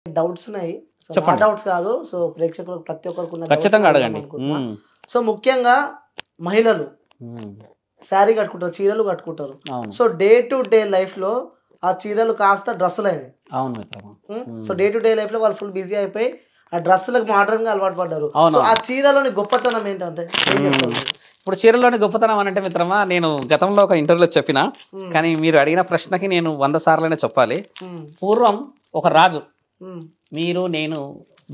Doubts ఉన్నాయి. So నా చెప్పండి. డౌట్స్ కాదు. సో ప్రేక్షకులకు ప్రతి ఒక్కరికి ఉన్న డౌట్స్ ఖచ్చితంగా అడుగుదాం అడగండి. అనుకుంటున్నా. సో ముఖ్యంగా మహిళలు శారీ కట్టుకుంటారు, చీరలు కట్టుకుంటారు. అవును so day to day life లో ఆ చీరలు కాస్త డ్రెస్సులు అయినాయి. అవును మిత్రమా. So day to day life లో వాళ్ళు ఫుల్ బిజీ అయిపోయి ఆ డ్రెస్సులకు మోడర్న్ గా అలవాటు పడ్డారు. అవును. సో ఆ చీరలోని గొప్పతనం ఏంటంటే ఏం చెప్తారు మీరు? ఇప్పుడు చీరలోని గొప్పతనం అని అంటే మిత్రమా, నేను గతంలో ఒక ఇంటర్వ్యూలో చెప్పిన, కానీ మీరు అడిగిన ప్రశ్నకి నేను 100 సార్లైనా చెప్పాలి. మ్మ్. పూర్వం ఒక రాజు, మ్మ్. మీరు నేను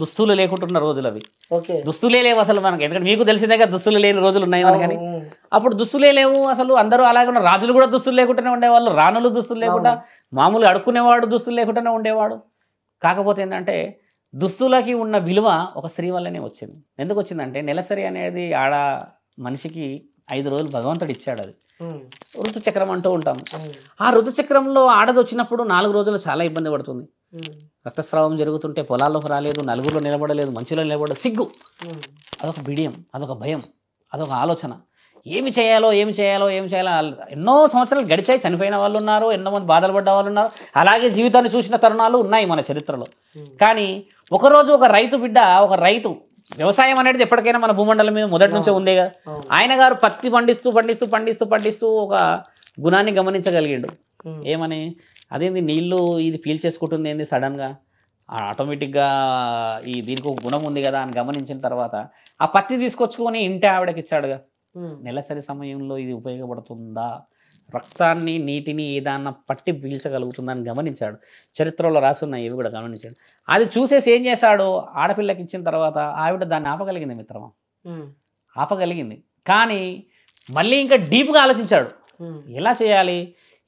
దుస్తులు లేకుంటున్న రోజులు అవి. ఓకే. దుస్తులే లేవు అసలు మనకి, ఎందుకంటే మీకు తెలిసిందే కదా దుస్తులు లేని రోజులు ఉన్నాయి మనకని. మ్మ్. అప్పుడు దుస్తులే లేవు అసలు, అందరూ అలాగే ఉన్నారు. రాజులు కూడా దుస్తులు లేకుండానే ఉండేవాళ్ళు, రాణులు దుస్తులు లేకుండా, మామూలు అడుక్కునేవాడు దుస్తులు లేకుండానే ఉండేవాడు. కాకపోతే ఏంటంటే దుస్తులకి ఉన్న విలువ ఒక స్త్రీ వల్లనే వచ్చింది. ఎందుకు వచ్చిందంటే నెలసరి అనేది ఆడ మనిషికి 5 రోజులు భగవంతుడు ఇచ్చాడు. అది మ్మ్. ఋతుచక్రం అంటూ ఉంటాం. మ్మ్. ఆ ఋతుచక్రంలో ఆడది వచ్చినప్పుడు 4 రోజులు చాలా ఇబ్బంది పడుతుంది. మ్మ్. రక్తస్రావం జరుగుతుంటే పొలాల్లోకి రాలేదు, నలుగురిలో నిలబడలేదు, మంచులో నిలబడలేదు, సిగ్గు, మ్మ్. అదొక బిడియం, అదొక భయం, అదొక ఆలోచన. ఏమి చేయాలో ఎన్నో సంవత్సరాలు గడిచాయి, చనిపోయిన వాళ్ళు ఉన్నారు, ఎన్నో మంది బాధలు పడ్డ వాళ్ళు ఉన్నారు, అలాగే జీవితాన్ని చూసిన తరుణాలు ఉన్నాయి మన చరిత్రలో. కానీ ఒకరోజు ఒక రైతు బిడ్డ, ఒక రైతు, వ్యవసాయం అనేది ఎప్పటికైనా మన భూమండలం మీద మొదటి నుంచే ఉందే కదా. ఆయన గారు పత్తి పండిస్తూ ఒక గుణాన్ని గమనించగలిగాడు. ఏమని, అదేంది నీళ్లు ఇది పీల్చేసుకుంటుంది ఏంది సడన్గా, ఆటోమేటిక్గా దీనికి ఒక గుణం ఉంది కదా అని గమనించిన తర్వాత ఆ పత్తి తీసుకొచ్చుకొని ఇంటి ఆవిడకి ఇచ్చాడుగా. నెలసరి సమయంలో ఇది ఉపయోగపడుతుందా, రక్తాన్ని నీటిని ఏదన్నా పట్టి పీల్చగలుగుతుందని గమనించాడు. చరిత్రలో రాసున్నాయి, ఇవి కూడా గమనించాడు. అది చూసేసి ఏం చేశాడు, ఆడపిల్లకి ఇచ్చిన తర్వాత ఆవిడ దాన్ని ఆపగలిగింది మిత్రమా, ఆపగలిగింది. కానీ మళ్ళీ ఇంకా డీప్గా ఆలోచించాడు, ఎలా చేయాలి.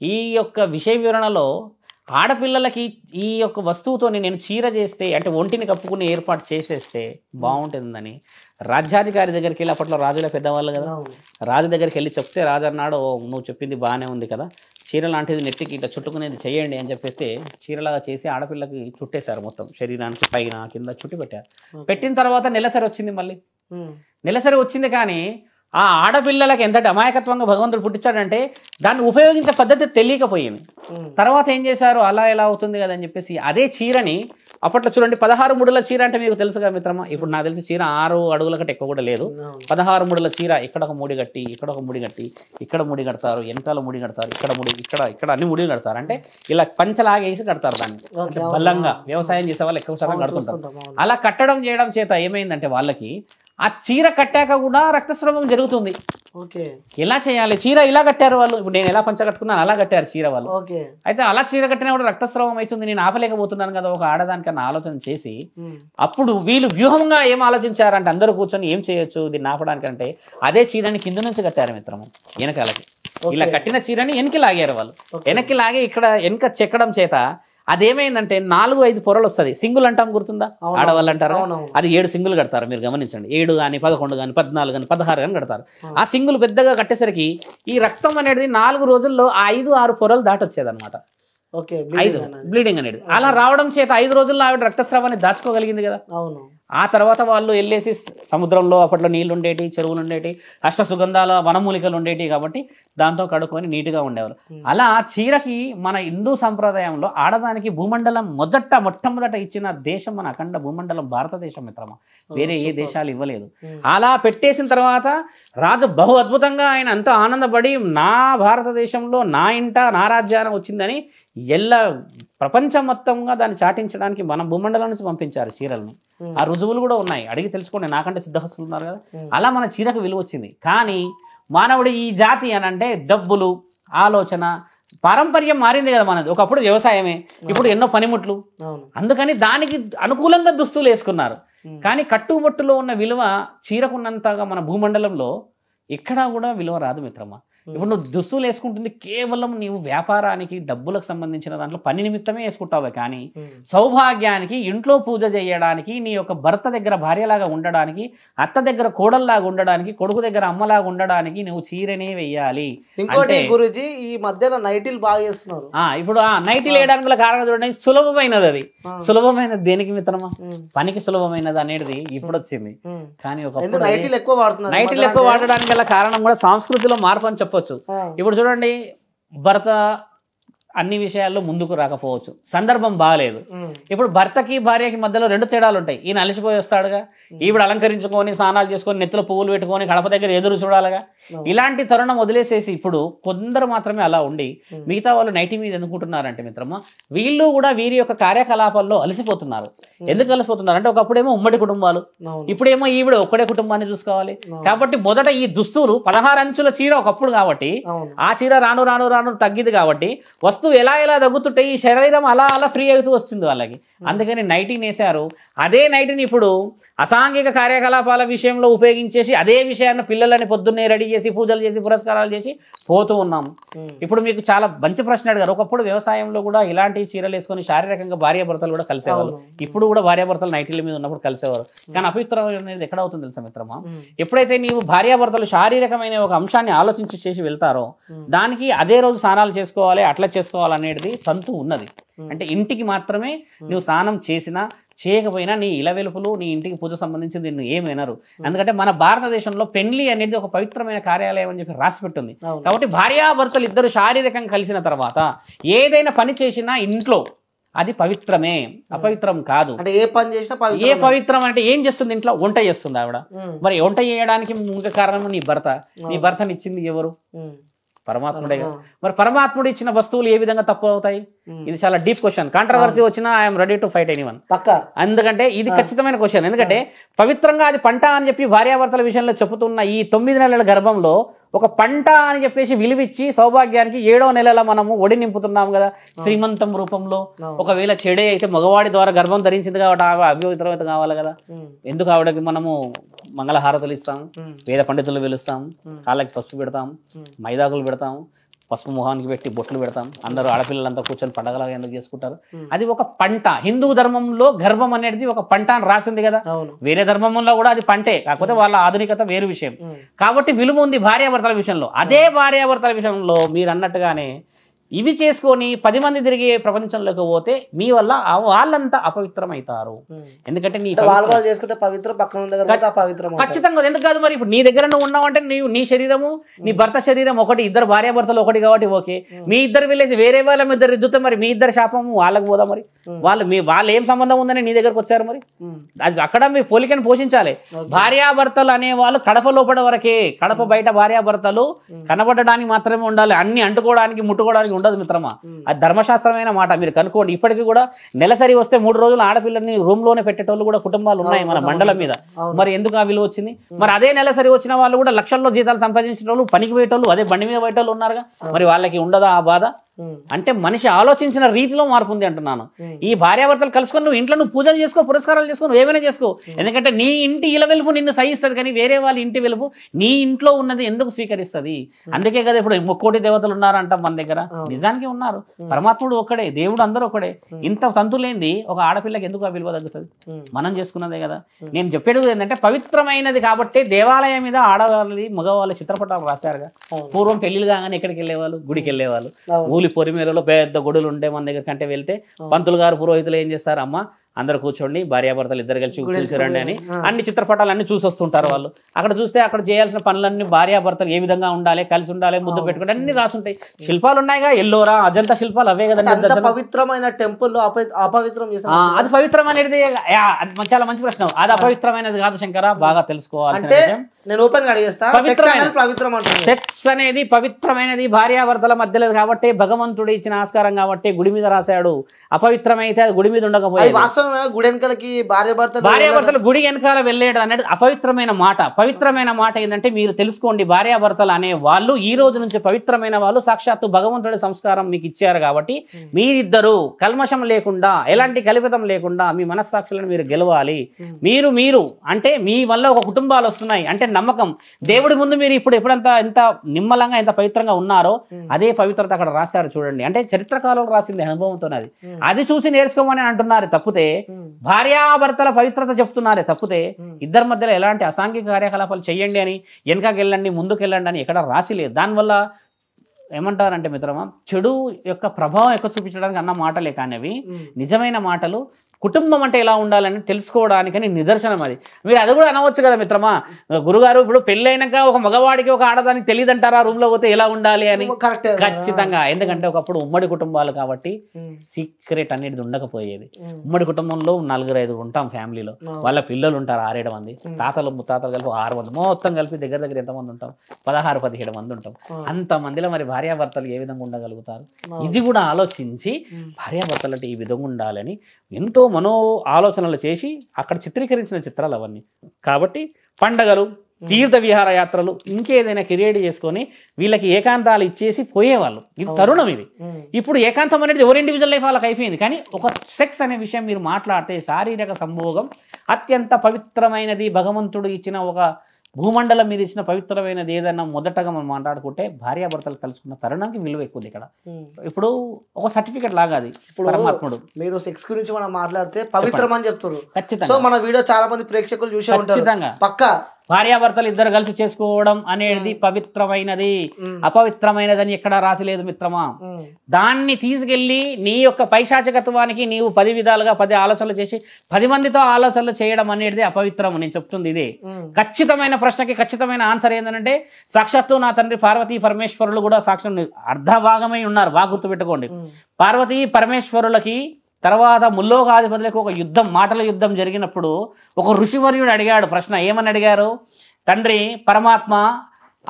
ఈ యొక్క విషయ వివరణలో ఆడపిల్లలకి ఈ యొక్క వస్తువుతోని నేను చీర చేస్తే, అంటే ఒంటిని కప్పుకుని ఏర్పాటు చేసేస్తే బాగుంటుందని రాజ్యాధికారి దగ్గరికి వెళ్ళి, అప్పట్లో రాజులే పెద్దవాళ్ళు కదా, రాజు దగ్గరికి వెళ్ళి చెప్తే రాజు అన్నాడు, నువ్వు చెప్పింది బాగానే ఉంది కదా, చీర లాంటిది నెట్టికి ఇట్లా చుట్టుకునేది చేయండి అని చెప్పేస్తే చీరలాగా చేసి ఆడపిల్లకి చుట్టేశారు, మొత్తం శరీరానికి పైన కింద చుట్టి పెట్టారు. పెట్టిన తర్వాత నెలసరి వచ్చింది. మళ్ళీ నెలసరి వచ్చింది, కానీ ఆ ఆడపిల్లలకి ఎంతటి అమాయకత్వంగా భగవంతుడు పుట్టించాడంటే దాన్ని ఉపయోగించే పద్ధతి తెలియకపోయింది. తర్వాత ఏం చేశారు, అలా ఎలా అవుతుంది కదా అని చెప్పేసి అదే చీరని, అప్పట్లో చూడండి 16 ముడుల చీర అంటే మీకు తెలుసుగా మిత్రమా. ఇప్పుడు నాకు తెలిసి చీర 6 అడుగుల కంటే ఎక్కువ కూడా లేదు. 16 ముడుల చీర, ఇక్కడ ఒక ముడి కట్టి, ఇక్కడ ఒక ముడి కట్టి, ఇక్కడ ముడి కడతారు, వెనకాల ముడి కడతారు, ఇక్కడ ముడి, ఇక్కడ అన్ని ముడి కడతారు. అంటే ఇలా పంచలాగేసి కడతారు దాన్ని, అంటే బలంగా వ్యవసాయం చేసే వాళ్ళు ఎక్కువ శాతం కడుతుంటారు. అలా కట్టడం చేయడం చేత ఏమైందంటే వాళ్ళకి ఆ చీర కట్టాక కూడా రక్తస్రావం జరుగుతుంది. ఎలా చేయాలి, చీర ఇలా కట్టారు వాళ్ళు, ఇప్పుడు నేను ఎలా పంచ కట్టుకున్నాను అలా కట్టారు చీర వాళ్ళు. అయితే అలా చీర కట్టినా కూడా రక్తస్రావం అవుతుంది, నేను ఆపలేకపోతున్నాను కదా ఒక ఆడదానికన్నా ఆలోచన చేసి, అప్పుడు వీళ్ళు వ్యూహంగా ఏం ఆలోచించారంటే అందరూ కూర్చొని ఏం చేయొచ్చు దీన్ని ఆపడానికంటే అదే చీరని కింద నుంచి కట్టారు మిత్రము, వెనకాలకి. ఇలా కట్టిన చీరని వెనక్కి లాగారు వాళ్ళు. వెనక్కి లాగి ఇక్కడ వెనక చెక్కడం చేత అదేమైందంటే 4-5 పొరలు వస్తుంది. సింగుల్ అంటాం, గుర్తుందా, ఆడవాళ్ళు అంటారు. అది 7 సింగులు కడతారు, మీరు గమనించండి. 7 కానీ 11 కానీ 14 కానీ 16 కానీ కడతారు. ఆ సింగులు పెద్దగా కట్టేసరికి ఈ రక్తం అనేది 4 రోజుల్లో 5-6 పొరలు దాటొచ్చేది అనమాట. 5 బ్లీడింగ్ అనేది అలా రావడం చేత 5 రోజుల్లో ఆవిడ రక్తస్రావాన్ని దాచుకోగలిగింది కదా. ఆ తర్వాత వాళ్ళు వెళ్ళేసి సముద్రంలో, అప్పట్లో నీళ్లు ఉండేటి, చెరువులు ఉండేటి, అష్ట సుగంధాల వనమూలికలు ఉండేటి కాబట్టి దాంతో కడుక్కొని నీట్గా ఉండేవారు. అలా చీరకి మన హిందూ సంప్రదాయంలో ఆడదానికి భూమండలం మొట్టమొదట ఇచ్చిన దేశం మన అఖండ భూమండలం భారతదేశం మిత్రమా, వేరే ఏ దేశాలు ఇవ్వలేదు. అలా పెట్టేసిన తర్వాత రాజు బహు అద్భుతంగా ఆయన అంతా ఆనందపడి, నా భారతదేశంలో నా ఇంట నా రాజ్యాన వచ్చిందని ప్రపంచం మొత్తంగా దాన్ని చాటించడానికి మన భూమండలం నుంచి పంపించారు చీరల్ని. ఆ రుజువులు కూడా ఉన్నాయి, అడిగి తెలుసుకోండి, నాకంటే సిద్ధహస్తులు ఉన్నారు కదా. అలా మన చీరకు విలువ వచ్చింది. కానీ మానవుడు ఈ జాతి అని అంటే డబ్బులు, ఆలోచన, పారంపర్యం మారింది కదా మనది. ఒకప్పుడు వ్యవసాయమే, ఇప్పుడు ఎన్నో పనిముట్లు, అందుకని దానికి అనుకూలంగా దుస్తులు వేసుకున్నారు. కానీ కట్టుబొట్టులో ఉన్న విలువ చీరకున్నంతగా మన భూమండలంలో ఎక్కడా కూడా విలువ రాదు మిత్రమా. ఇప్పుడు నువ్వు దుస్తులు వేసుకుంటుంది కేవలం నీవు వ్యాపారానికి, డబ్బులకు సంబంధించిన దాంట్లో పని నిమిత్తమే వేసుకుంటావే, కానీ సౌభాగ్యానికి, ఇంట్లో పూజ చేయడానికి, నీ యొక్క భర్త దగ్గర భార్యలాగా ఉండడానికి, అత్త దగ్గర కోడల్లాగా ఉండడానికి, కొడుకు దగ్గర అమ్మలాగా ఉండడానికి నువ్వు చీరనే వెయ్యాలి. ఇంకోటి గురూజీ, ఈ మధ్యలో నైటీలు బాగా చేస్తున్నారు. ఇప్పుడు ఆ నైటీలు వేయడానికి కారణం చూడండి, సులభమైనది. అది సులభమైనది దేనికి మిత్రమా, పనికి సులభమైనది అనేది ఇప్పుడు వచ్చింది. కానీ ఒక నైటీలు ఎక్కువ వాడడానికి గల కారణం కూడా సంస్కృతిలో మార్పు అని చెప్పొచ్చు. ఇప్పుడు చూడండి, భర్త అన్ని విషయాల్లో ముందుకు రాకపోవచ్చు, సందర్భం బాగాలేదు. ఇప్పుడు భర్తకి భార్యకి మధ్యలో 2 తేడాలు ఉంటాయి. ఈయన అలసిపోయి వస్తాడుగా, ఈవిడ అలంకరించుకొని స్నానాలు చేసుకొని నెత్తిలో పువ్వులు పెట్టుకొని గడప దగ్గర ఎదురు చూడాలిగా. ఇలాంటి తరుణం వదిలేసేసి ఇప్పుడు కొందరు మాత్రమే అలా ఉండి మిగతా వాళ్ళు నైటీ మీద ఎందుకుంటున్నారంటే మిత్రమా, వీళ్ళు కూడా వీరి యొక్క కార్యకలాపాల్లో అలసిపోతున్నారు. ఎందుకు అలసిపోతున్నారు అంటే, ఒకప్పుడేమో ఉమ్మడి కుటుంబాలు, ఇప్పుడేమో ఈవిడ ఒక్కడే కుటుంబాన్ని చూసుకోవాలి. కాబట్టి మొదట ఈ దుస్తులు 16 అంచుల చీర ఒకప్పుడు కాబట్టి ఆ చీర రాను రాను రాను తగ్గింది కాబట్టి వస్తువు ఎలా తగ్గుతుంటే ఈ శరీరం అలా ఫ్రీ అవుతూ వస్తుంది వాళ్ళకి. అందుకని నైటీ నేసారు. అదే నైటీని ఇప్పుడు అసాంఘిక కార్యకలాపాల విషయంలో ఉపయోగించేసి అదే విషయాన్ని పిల్లలని పొద్దున్నే రెడీ చేసి పూజలు చేసి పురస్కారాలు చేసి పోతూ ఉన్నాం. ఇప్పుడు మీకు చాలా మంచి ప్రశ్న అడిగారు. ఒకప్పుడు వ్యవసాయంలో కూడా ఇలాంటి చీరలు వేసుకొని శారీరకంగా భార్యాభర్తలు కూడా కలిసేవాళ్ళు. ఇప్పుడు కూడా భార్యాభర్తలు నైటీల మీద ఉన్నప్పుడు కలిసేవారు. కానీ అపవిత్రం అనేది ఎక్కడ అవుతుంది తెలుసా మిత్రమా, ఎప్పుడైతే నీవు భార్యాభర్తలు శారీరకమైన ఒక అంశాన్ని ఆలోచించి చేసి వెళ్తారో దానికి అదే రోజు స్నానాలు చేసుకోవాలి, అట్లా చేసుకోవాలనేది తంతు ఉన్నది. అంటే ఇంటికి మాత్రమే నువ్వు స్నానం చేసినా చేయకపోయినా నీ ఇలవెలుపులు నీ ఇంటికి పూజ సంబంధించి నిన్ను ఏమైనారు. ఎందుకంటే మన భారతదేశంలో పెళ్లి అనేది ఒక పవిత్రమైన కార్యాలయం అని చెప్పి రాసి పెట్టింది. కాబట్టి భార్యాభర్తలు ఇద్దరు శారీరకంగా కలిసిన తర్వాత ఏదైనా పని చేసినా ఇంట్లో అది పవిత్రమే, అపవిత్రం కాదు. అంటే ఏ పని చేసినా ఏ పవిత్రం అంటే ఏం చేస్తుంది, ఇంట్లో వంట చేస్తుంది ఆవిడ. మరి వంట చేయడానికి ముఖ్య కారణం నీ భర్త. నీ భర్తనిచ్చింది ఎవరు? పరమాత్ముడే. మరి పరమాత్ముడు ఇచ్చిన వస్తువులు ఏ విధంగా తప్పు అవుతాయి? ఇది చాలా డీప్ క్వశ్చన్. కాంట్రవర్సీ వచ్చినా I'm ready to fight anyone. ఎందుకంటే ఇది ఖచ్చితమైన క్వశ్చన్. ఎందుకంటే పవిత్రంగా అది పంట అని చెప్పి భార్యాభర్తల విషయంలో చెబుతున్న ఈ 9 నెలల గర్భంలో ఒక పంట అని చెప్పేసి విలువిచ్చి సౌభాగ్యానికి 7వ నెలల మనము ఒడి నింపుతున్నాం కదా శ్రీమంతం రూపంలో. ఒకవేళ చెడే అయితే మగవాడి ద్వారా గర్భం ధరించింది కాబట్టి అపవిత్రత కావాలి కదా. ఎందుకు ఆవిడకి మనము మంగళహారతులు ఇస్తాం, వేద పండితులు పిలుస్తాం, కాళ్ళకి పసుపు పెడతాం, మైదాకులు పెడతాం, పసుపు మొహానికి పెట్టి బొట్లు పెడతాం. అందరూ ఆడపిల్లలంతా కూర్చొని పండగలాగా ఎందుకు చేసుకుంటారు? అది ఒక పంట. హిందూ ధర్మంలో గర్భం అనేది ఒక పంట అని రాసింది కదా. వేరే ధర్మంలో కూడా అది పంటే, కాకపోతే వాళ్ళ ఆధునికత వేరు విషయం. కాబట్టి విలువ ఉంది భార్యాభర్తల విషయంలో. అదే భార్యాభర్తల విషయంలో మీరు అన్నట్టుగానే ఇవి చేసుకొని 10 మంది తిరిగి ప్రపంచంలోకి పోతే మీ వల్ల వాళ్ళంతా అపవిత్రం అవుతారు. ఎందుకంటే నీ ఖచ్చితంగా ఎందుకు కాదు. మరి ఇప్పుడు నీ దగ్గర నువ్వు ఉన్నావంటే నీ శరీరము నీ భర్త శరీరం ఒకటి, ఇద్దరు భార్యాభర్తలు ఒకటి కాబట్టి ఓకే. మీ ఇద్దరు వెళ్ళేసి వేరే వాళ్ళ ఇద్దరు రుద్దుతే మరి మీ ఇద్దరు శాపము వాళ్ళకు పోదా? మరి వాళ్ళు ఏం సంబంధం ఉందని నీ దగ్గరకు వచ్చారు? మరి అది అక్కడ మీ పోలికను పోషించాలి. భార్యాభర్తలు అనేవాళ్ళు కడప లోపల వరకే. కడప బయట భార్యాభర్తలు కనబడడానికి మాత్రమే ఉండాలి. అన్ని అంటుకోవడానికి ముట్టుకోవడానికి ఉండదు మిత్రమా. అది ధర్మశాస్త్రమైన మాట, మీరు కనుక్కోండి. ఇప్పటికీ కూడా నెలసరి వస్తే 3 రోజులు ఆడపిల్లల్ని రూమ్ లోనే పెట్టేటోళ్ళు కూడా కుటుంబాలు ఉన్నాయి మన మండలం మీద. మరి ఎందుకు ఆ విలువ వచ్చింది? మరి అదే నెలసరి వచ్చిన వాళ్ళు కూడా లక్షల్లో జీతాలు సంపాదించిన వాళ్ళు, పనికి పోయేటోళ్ళు, అదే బండి మీద పోయేటోళ్ళు ఉన్నారుగా. మరి వాళ్ళకి ఉండదా ఆ బాధ? అంటే మనిషి ఆలోచించిన రీతిలో మార్పు ఉంది అంటున్నాను. ఈ భార్యాభర్తలు కలుసుకొని నువ్వు ఇంట్లో నువ్వు పూజలు చేసుకో, పురస్కారాలు చేసుకో, నువ్వు ఏమైనా చేసుకో. ఎందుకంటే నీ ఇంటి ఇల వెలుపు నిన్ను సహిస్తుంది, కానీ వేరే వాళ్ళ ఇంటి వెలుపు నీ ఇంట్లో ఉన్నది ఎందుకు స్వీకరిస్తుంది? అందుకే కదా ఇప్పుడు 3 దేవతలు ఉన్నారంటాం మన దగ్గర. నిజానికి ఉన్నారు. పరమాత్ముడు ఒక్కడే, దేవుడు అందరూ ఒకడే. ఇంత తంతులేంది ఒక ఆడపిల్లకి ఎందుకు ఆ విలువ తగ్గుతుంది? మనం చేసుకున్నదే కదా. నేను చెప్పేది ఏంటంటే పవిత్రమైనది కాబట్టి దేవాలయం మీద ఆడవాళ్ళది మగవాళ్ళ చిత్రపటాలు రాశారుగా. పూర్వం పెళ్లిలు కాగానే ఎక్కడికి వెళ్ళేవాళ్ళు? గుడికి వెళ్ళేవాళ్ళు. ఊలి పొరిమేరలో పెద్ద గుడులు ఉంటే మన దగ్గర కంటే వెళ్తే పంతులు గారు పురోహితులు ఏం చేస్తారు? అమ్మ అందరు కూర్చోండి, భార్యాభర్తలు ఇద్దరు కలిసి చూసారండి అని అన్ని చిత్రపటాలు అన్ని చూసి వస్తుంటారు వాళ్ళు. అక్కడ చూస్తే అక్కడ చేయాల్సిన పనులన్నీ భార్యాభర్తలు ఏ విధంగా ఉండాలి, కలిసి ఉండాలి, ముద్దు పెట్టుకుంటే అన్ని రాసుంటాయి. శిల్పాలు ఉన్నాయిగా, ఎల్లోరా అజంతా శిల్పాలు అవే కదండి. పవిత్రమైన టెంపుల్ అపవిత్రం, అది పవిత్రం అనేది చాలా మంచి ప్రశ్న. అది అపవిత్రమైనది కాదు శంకర, బాగా తెలుసుకోవాల్సిన విషయం. నేను ఓపెన్ గా అడిగేస్తా, సెక్స్ అనేది పవిత్రమైనది భార్యాభర్తల మధ్యలో కాబట్టి భగవంతుడు ఇచ్చిన ఆస్కారం కాబట్టి గుడి మీద రాశాడు. అపవిత్రమైతే అది గుడి మీద ఉండకపోయింది. గుడి వెనకాలకి భార్యాభర్తలు గుడి వెనకాల వెళ్ళేయడం అనేది అపవిత్రమైన మాట. పవిత్రమైన మాట ఏంటంటే మీరు తెలుసుకోండి, భార్యాభర్తలు అనే వాళ్ళు ఈ రోజు నుంచి పవిత్రమైన వాళ్ళు. సాక్షాత్తు భగవంతుడి సంస్కారం మీకు ఇచ్చారు కాబట్టి మీరిద్దరు కల్మషం లేకుండా, ఎలాంటి కల్పితం లేకుండా మీ మనస్సాక్షులను మీరు గెలవాలి. మీరు అంటే మీ వల్ల ఒక కుటుంబాలు వస్తున్నాయి అంటే నమ్మకం. దేవుడి ముందు మీరు ఇప్పుడు ఎప్పుడంతా ఎంత నిమ్మలంగా ఎంత పవిత్రంగా ఉన్నారో అదే పవిత్రత అక్కడ రాశారు చూడండి. అంటే చరిత్రకాలంలో రాసింది అనుభవంతో అది చూసి నేర్చుకోమని అంటున్నారు తప్పితే, భార్యాభర్తల పవిత్రత చెప్తున్నారే తప్పితే ఇద్దరి మధ్యలో ఎలాంటి అసాంఘిక కార్యకలాపాలు చెయ్యండి అని, వెనకకి వెళ్ళండి ముందుకు వెళ్ళండి అని ఎక్కడ రాసి లేదు. దానివల్ల ఏమంటారంటే మిత్రమా, చెడు యొక్క ప్రభావం ఎక్కువ చూపించడానికి అన్న మాటలే కానీ అవి నిజమైన మాటలు. కుటుంబం అంటే ఎలా ఉండాలని తెలుసుకోవడానికని నిదర్శనం అది. మీరు అది కూడా అనవచ్చు కదా మిత్రమా, గురుగారు ఇప్పుడు పెళ్ళైనాక ఒక మగవాడికి ఒక ఆడదానికి తెలియదంటారా రూమ్ లో పోతే ఎలా ఉండాలి అని? ఖచ్చితంగా. ఎందుకంటే ఒకప్పుడు ఉమ్మడి కుటుంబాలు కాబట్టి సీక్రెట్ అనేది ఉండకపోయేది. ఉమ్మడి కుటుంబంలో 4-5 ఉంటాం ఫ్యామిలీలో, వాళ్ళ పిల్లలు ఉంటారు 6-7 మంది, తాతలు ముత్తాతలు కలిపి 6 మంది, మొత్తం కలిపి దగ్గర ఎంతమంది ఉంటాం? 16-17 మంది ఉంటాం. అంతమందిలో మరి భార్యాభర్తలు ఏ విధంగా ఉండగలుగుతారు? ఇది కూడా ఆలోచించి భార్యాభర్తలు అంటే ఈ విధంగా ఉండాలని ఎంతో మనో ఆలోచనలు చేసి అక్కడ చిత్రీకరించిన చిత్రాలు అవన్నీ. కాబట్టి పండగలు, తీర్థ విహార యాత్రలు, ఇంకేదైనా క్రియేట్ చేసుకొని వీళ్ళకి ఏకాంతాలు ఇచ్చేసి పోయేవాళ్ళు. ఇది తరుణం ఇది. ఇప్పుడు ఏకాంతం అనేది ఎవరి ఇండివిజువల్ లైఫ్ వాళ్ళకి అయిపోయింది. కానీ ఒక సెక్స్ అనే విషయం మీరు మాట్లాడితే శారీరక సంభోగం అత్యంత పవిత్రమైనది. భగవంతుడు ఇచ్చిన ఒక భూమండలం మీద ఇచ్చిన పవిత్రమైనది ఏదన్నా మొదటగా మనం మాట్లాడుకుంటే భార్యాభర్తలు కలుసుకున్న తరుణానికి విలువ ఎక్కువ ఇక్కడ. ఇప్పుడు ఒక సర్టిఫికెట్ లాగా అది. ఇప్పుడు పరమాత్ముడు మీరు సెక్స్ గురించి మనం మాట్లాడితే పవిత్రం అని చెప్తున్నారు. ఖచ్చితంగా. సో మన వీడియో చాలా మంది ప్రేక్షకులు చూసే ఉంటారు. ఖచ్చితంగా. పక్కా భార్యాభర్తలు ఇద్దరు కలిసి చేసుకోవడం అనేది పవిత్రమైనది, అపవిత్రమైనదని ఎక్కడా రాసిలేదు మిత్రమా. దాన్ని తీసుకెళ్లి నీ యొక్క పైశాచికత్వానికి నీవు 10 విధాలుగా 10 ఆలోచనలు చేసి 10 మందితో ఆలోచనలు చేయడం అనేది అపవిత్రం. నేను చెప్తుంది ఇదే. ఖచ్చితమైన ప్రశ్నకి ఖచ్చితమైన ఆన్సర్ ఏంటంటే సాక్షాత్తు నా తండ్రి పార్వతీ పరమేశ్వరులు కూడా సాక్షాత్ అర్ధభాగమై ఉన్నారు. బాగా గుర్తుపెట్టుకోండి. పార్వతీ పరమేశ్వరులకి తర్వాత ముల్లోకాధిపతులకు ఒక యుద్ధం, మాటల యుద్ధం జరిగినప్పుడు ఒక ఋషివర్యుడు అడిగాడు ప్రశ్న. ఏమని అడిగారు? తండ్రి పరమాత్మ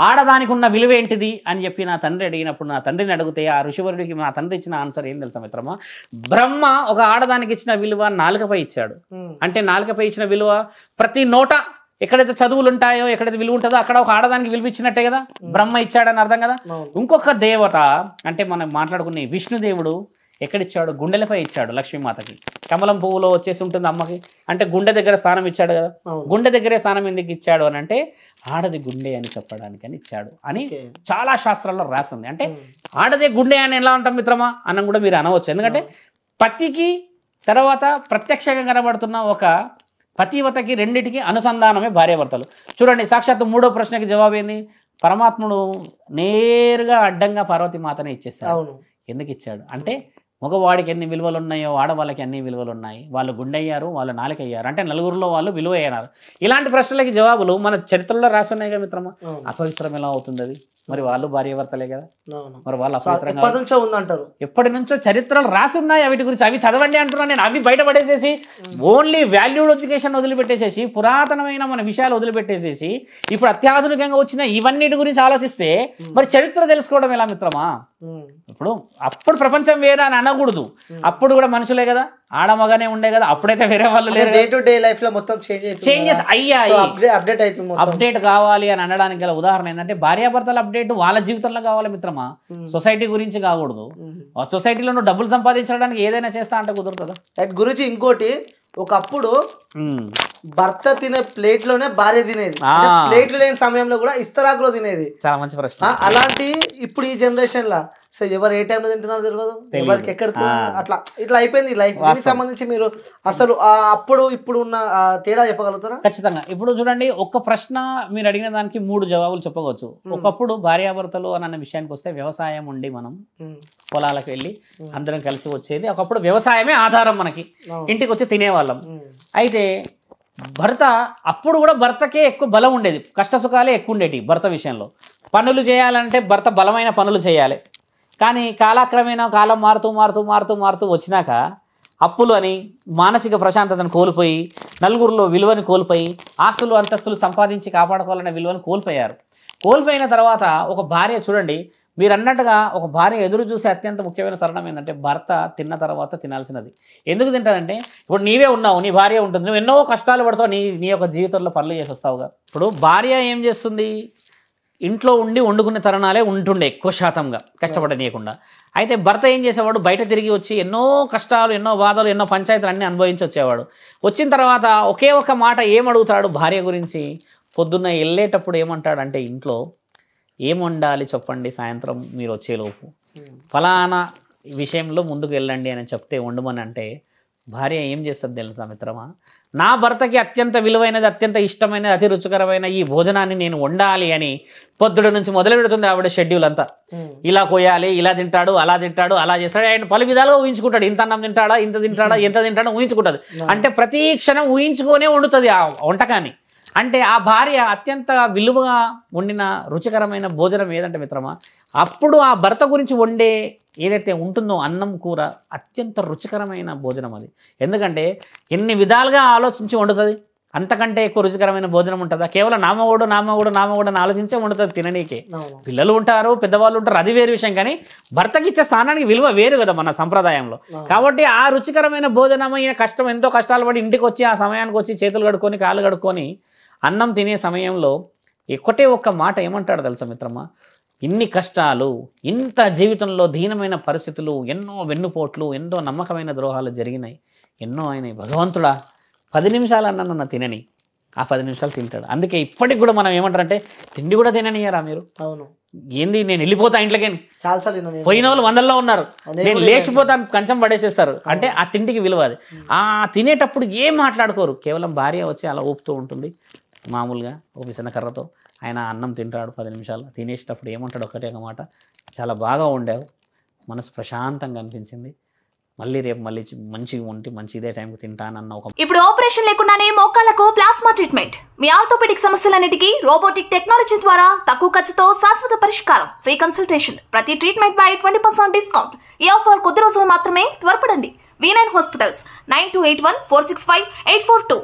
ఆడదానికి ఉన్న విలువ ఏంటిది అని చెప్పి నా తండ్రి అడిగినప్పుడు నా తండ్రిని అడిగితే ఆ ఋషివర్యుడికి నా తండ్రి ఇచ్చిన ఆన్సర్ ఏం తెలుసా మిత్రమా? బ్రహ్మ ఒక ఆడదానికి ఇచ్చిన విలువ నాలుకపై ఇచ్చాడు. అంటే నాలుకపై ఇచ్చిన విలువ ప్రతి నోట ఎక్కడైతే చదువులు ఉంటాయో, ఎక్కడైతే విలువ ఉంటుందో అక్కడ ఒక ఆడదానికి విలువ ఇచ్చినట్టే కదా బ్రహ్మ ఇచ్చాడని అర్థం కదా. ఇంకొక దేవత అంటే మనం మాట్లాడుకునే విష్ణుదేవుడు ఎక్కడిచ్చాడు? గుండెలపై ఇచ్చాడు లక్ష్మీమాతకి. కమలం పువ్వులో వచ్చేసి ఉంటుంది అమ్మకి, అంటే గుండె దగ్గర స్థానం ఇచ్చాడు కదా. గుండె దగ్గరే స్థానం ఎందుకు ఇచ్చాడు అని అంటే ఆడది గుండె అని చెప్పడానికి అని ఇచ్చాడు అని చాలా శాస్త్రాల్లో రాసింది. అంటే ఆడదే గుండె అని ఎలా అంటాం మిత్రమా అన్న కూడా మీరు అనవచ్చు. ఎందుకంటే పతికి తర్వాత ప్రత్యక్షంగా కనబడుతున్న ఒక పతివతకి రెండిటికి అనుసంధానమే భార్యాభర్తలు. చూడండి, సాక్షాత్తు 3వ ప్రశ్నకి జవాబు ఏంది? పరమాత్ముడు నేరుగా అడ్డంగా పార్వతీ మాతనే ఇచ్చేస్తాడు. ఎందుకు ఇచ్చాడు అంటే మగవాడికి ఎన్ని విలువలు ఉన్నాయో ఆడవాళ్ళకి అన్ని విలువలు ఉన్నాయి. వాళ్ళు గుండె అయ్యారు, వాళ్ళు నాలుక అయ్యారు, అంటే నలుగురిలో వాళ్ళు విలువ అయ్యారు. ఇలాంటి ప్రశ్నలకి జవాబులు మన చరిత్రలో రాసి ఉన్నాయి కదా మిత్రమా. అపవిత్రం ఎలా అవుతుంది అది? మరి వాళ్ళు భార్యాభర్తలే కదా. మరి వాళ్ళు అపవిత్రంగా ఉందంటారు. ఎప్పటి నుంచో చరిత్రలు రాసి ఉన్నాయి వీటి గురించి. అవి చదవండి అంటున్నాను నేను. అవి బయటపడేసేసి ఓన్లీ వాల్యూడ్ ఎడ్యుకేషన్ వదిలిపెట్టేసేసి పురాతనమైన మన విషయాలు వదిలిపెట్టేసేసి ఇప్పుడు అత్యాధునికంగా వచ్చిన ఇవన్నిటి గురించి ఆలోచిస్తే మరి చరిత్ర తెలుసుకోవడం ఎలా మిత్రమా? ఇప్పుడు అప్పుడు ప్రపంచం వేరే అని అనకూడదు. అప్పుడు కూడా మనుషులే కదా, ఆడమగానే ఉండే కదా. అప్పుడైతే వేరే వాళ్ళు లేరు. డే టు డే లైఫ్ లో మొత్తం చేంజెస్ అయ్యాయి. అప్డేట్ కావాలి అని అనడానికి గల ఉదాహరణ ఏంటంటే భార్యాభర్తల అప్డేట్ వాళ్ళ జీవితంలో కావాలి మిత్రమా. సొసైటీ గురించి కాకూడదు. సొసైటీలో నువ్వు డబ్బులు సంపాదించడానికి ఏదైనా చేస్తా అంటే కుదురుతుందా? గురించి ఇంకోటి, ఒకప్పుడు భర్త తినే ప్లేట్ లోనే భార్య తినేది. ప్లేట్లు లేని సమయంలో కూడా ఇస్తరాకులో తినేది. చాలా మంచి ప్రశ్న. అలాంటి ఇప్పుడు ఈ జనరేషన్ లా ఎవరు ఏ టైంలో తింటున్నారో తెలియదు, ఎవరికి ఎక్కడ అట్లా ఇట్లా అయిపోయింది లైఫ్. దీనికి సంబంధించి మీరు అసలు అప్పుడు ఇప్పుడు ఉన్న తేడా చెప్పగలుగుతారా? ఖచ్చితంగా. ఇప్పుడు చూడండి, ఒక్క ప్రశ్న మీరు అడిగిన దానికి 3 జవాబులు చెప్పవచ్చు. ఒకప్పుడు భార్యాభర్తలు అన్న విషయానికి వస్తే వ్యవసాయం ఉండి మనం పొలాలకు వెళ్ళి అందరం కలిసి వచ్చేది. ఒకప్పుడు వ్యవసాయమే ఆధారం మనకి, ఇంటికి వచ్చి తినేవాళ్ళం. అయితే భర్త అప్పుడు కూడా భర్తకే ఎక్కువ బలం ఉండేది, కష్ట సుఖాలే ఎక్కువ ఉండేవి భర్త విషయంలో. పనులు చేయాలంటే భర్త బలమైన పనులు చేయాలి. కానీ కాలక్రమేణా కాలం మారుతూ మారుతూ మారుతూ మారుతూ వచ్చినాక అప్పులు అని మానసిక ప్రశాంతతను కోల్పోయి, నలుగురిలో విలువని కోల్పోయి, ఆస్తులు అంతస్తులు సంపాదించి కాపాడుకోవాలనే విలువను కోల్పోయారు. కోల్పోయిన తర్వాత ఒక భార్య, చూడండి మీరు అన్నట్టుగా ఒక భార్య ఎదురు చూసే అత్యంత ముఖ్యమైన తరుణం ఏంటంటే భర్త తిన్న తర్వాత తినాల్సినది. ఎందుకు తింటారంటే ఇప్పుడు నీవే ఉన్నావు, నీ భార్య ఉంటుంది, నువ్వు ఎన్నో కష్టాలు పడతావు, నీ యొక్క జీవితంలో పనులు చేసి వస్తావుగా. ఇప్పుడు భార్య ఏం చేస్తుంది? ఇంట్లో ఉండి వండుకునే తరుణాలే ఉంటుండే ఎక్కువ శాతంగా, కష్టపడనీయకుండా. అయితే భర్త ఏం చేసేవాడు? బయట తిరిగి వచ్చి ఎన్నో కష్టాలు, ఎన్నో బాధలు, ఎన్నో పంచాయతీలు అన్నీ అనుభవించి వచ్చేవాడు. వచ్చిన తర్వాత ఒకే ఒక మాట ఏమడుగుతాడు భార్య గురించి? పొద్దున్న వెళ్ళేటప్పుడు ఏమంటాడంటే, ఇంట్లో ఏం వండాలి చెప్పండి సాయంత్రం మీరు వచ్చేలోపు, ఫలానా విషయంలో ముందుకు వెళ్ళండి అని చెప్తే వండమని అంటే భార్య ఏం చేస్తుంది తెలుసా మిత్రమా, నా భర్తకి అత్యంత విలువైనది, అత్యంత ఇష్టమైనది, అతి రుచికరమైన ఈ భోజనాన్ని నేను వండాలి అని పొద్దుడు నుంచి మొదలు పెడుతుంది ఆవిడ షెడ్యూల్ అంతా. ఇలా కోయాలి, ఇలా తింటాడు, అలా తింటాడు, అలా చేస్తాడు, ఆయన పలు విధాలుగా ఊహించుకుంటాడు. ఇంత అన్నం తింటాడా, ఇంత తింటాడా, ఎంత తింటాడో ఊహించుకుంటుంది. అంటే ప్రతి క్షణం ఊహించుకొనే వండుతుంది ఆ వంటకాన్ని. అంటే ఆ భార్య అత్యంత విలువగా వండిన రుచికరమైన భోజనం ఏదంటే మిత్రమా, అప్పుడు ఆ భర్త గురించి వండే ఏదైతే ఉంటుందో అన్నం కూర అత్యంత రుచికరమైన భోజనం అది. ఎందుకంటే ఎన్ని విధాలుగా ఆలోచించి వండుతుంది. అంతకంటే ఎక్కువ రుచికరమైన భోజనం ఉంటుందా? కేవలం నామగోడు అని ఆలోచించే వండుతుంది తిననీకే. పిల్లలు ఉంటారు, పెద్దవాళ్ళు ఉంటారు, అది వేరు విషయం. కానీ భర్తకి ఇచ్చే స్థానానికి విలువ వేరు కదా మన సంప్రదాయంలో. కాబట్టి ఆ రుచికరమైన భోజనం అయిన కష్టం, ఎంతో కష్టాలు పడి ఇంటికి వచ్చి ఆ సమయానికి వచ్చి చేతులు కడుక్కొని కాళ్ళు కడుక్కొని అన్నం తినే సమయంలో ఒక్కటే ఒక్క మాట ఏమంటాడు తెలుసా మిత్రమా, ఇన్ని కష్టాలు, ఇంత జీవితంలో దీనమైన పరిస్థితులు, ఎన్నో వెన్నుపోట్లు, ఎంతో నమ్మకమైన ద్రోహాలు జరిగినాయి, ఎన్నో అయినాయి. భగవంతుడా 10 నిమిషాలు అన్న తినని, ఆ 10 నిమిషాలు తింటాడు. అందుకే ఇప్పటికి కూడా మనం ఏమంటారంటే తిండి కూడా తిననియరా మీరు? అవును. ఏంది నేను వెళ్ళిపోతా ఇంట్లోకి, పోయిన వాళ్ళు 100లో ఉన్నారు, నేను లేచిపోతాను కంచం పడేసేస్తారు. అంటే ఆ తిండికి విలువ అది. ఆ తినేటప్పుడు ఏం మాట్లాడుకోరు, కేవలం భార్య వచ్చి అలా ఊపుతూ ఉంటుంది మామూలుగా ఓ విసన కర్రతో. ఆయన అన్నం తింటాడు 10 నిమిషాలు. తినేసేటప్పుడు ఏమంటాడు ఒకటే ఒక మాట, చాలా బాగా వండావు, మనసు ప్రశాంతంగా అనిపించింది, మళ్ళీ రేపు మళ్ళీ మంచిగా ఉంటే మంచి ఇదే టైంకి తింటానన్న ఒక. ఇప్పుడు ఆపరేషన్ లేకుండానే మోకాళ్లకు ప్లాస్మా ట్రీట్మెంట్, మీ ఆర్థోపెడిక్ సమస్యలన్నిటికీ రోబోటిక్ టెక్నాలజీ ద్వారా తక్కువ ఖర్చుతో శాశ్వత పరిష్కారం, ఫ్రీ కన్సల్టేషన్, ప్రతి ట్రీట్మెంట్ పై 20% డిస్కౌంట్. ఈ ఆఫర్ కొద్ది రోజులు మాత్రమే, త్వరపడండి. V9 hospitals 9281465842.